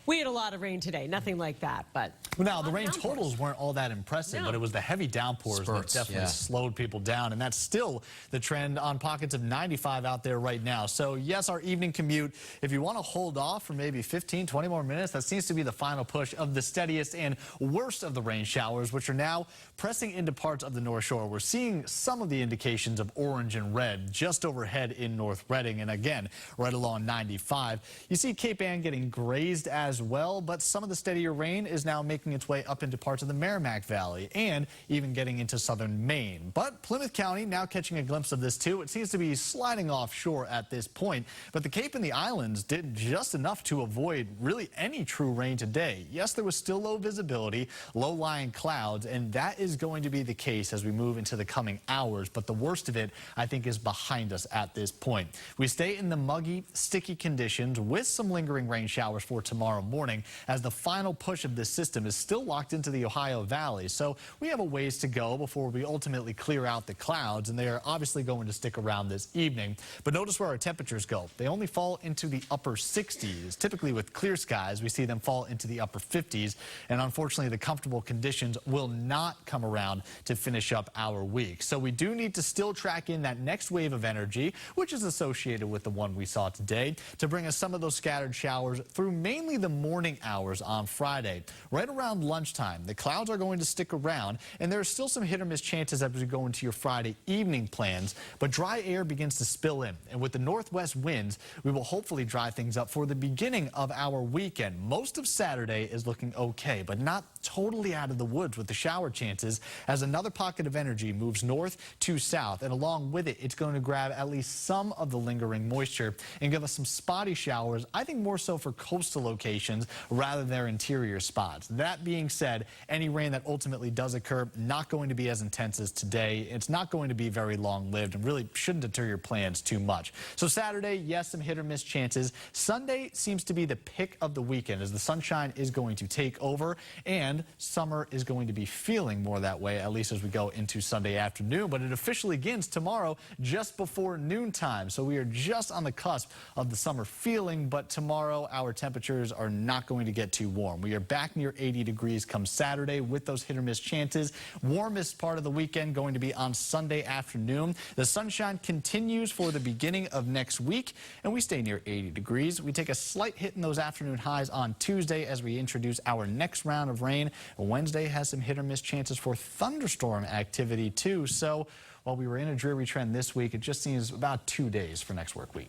We had a lot of rain today, nothing like that, but... Well, now, the rain totals weren't all that impressive, but it was the heavy downpours that definitely slowed people down, and that's still the trend on pockets of 95 out there right now. So, yes, our evening commute, if you want to hold off for maybe 15, 20 more minutes, that seems to be the final push of the steadiest and worst of the rain showers, which are now pressing into parts of the North Shore. We're seeing some of the indications of orange and red just overhead in North Reading, and again, right along 95. You see Cape Ann getting grazed as well, but some of the steadier rain is now making its way up into parts of the Merrimack Valley and even getting into southern Maine. But Plymouth County now catching a glimpse of this too. It seems to be sliding offshore at this point, but the Cape and the islands did just enough to avoid really any true rain today. Yes, there was still low visibility, low-lying clouds, and that is going to be the case as we move into the coming hours, but the worst of it, I think, is behind us at this point. We stay in the muggy, sticky conditions with some lingering rain showers for tomorrow morning as the final push of this system is still locked into the Ohio Valley. So we have a ways to go before we ultimately clear out the clouds, and they are obviously going to stick around this evening. But notice where our temperatures go. They only fall into the upper 60s. Typically with clear skies, we see them fall into the upper 50s, and unfortunately the comfortable conditions will not come around to finish up our week. So we do need to still track in that next wave of energy, which is associated with the one we saw today, to bring us some of those scattered showers through mainly the morning hours on Friday. Right around lunchtime, the clouds are going to stick around, and there are still some hit or miss chances as we go into your Friday evening plans, but dry air begins to spill in, and with the northwest winds, we will hopefully dry things up for the beginning of our weekend. Most of Saturday is looking okay, but not totally out of the woods with the shower chances as another pocket of energy moves north to south, and along with it, it's going to grab at least some of the lingering moisture and give us some spotty showers, I think more so for coastal locations rather than their interior spots. That being said, any rain that ultimately does occur, not going to be as intense as today. It's not going to be very long-lived and really shouldn't deter your plans too much. So Saturday, yes, some hit or miss chances. Sunday seems to be the pick of the weekend as the sunshine is going to take over and summer is going to be feeling more that way, at least as we go into Sunday afternoon. But it officially begins tomorrow just before noontime. So we are just on the cusp of the summer feeling, but tomorrow our temperatures are not going to get too warm. We are back near 80 degrees come Saturday with those hit or miss chances. Warmest part of the weekend going to be on Sunday afternoon. The sunshine continues for the beginning of next week, and we stay near 80 degrees. We take a slight hit in those afternoon highs on Tuesday as we introduce our next round of rain. Wednesday has some hit or miss chances for thunderstorm activity too. So while we were in a dreary trend this week, it just seems about 2 days for next work week.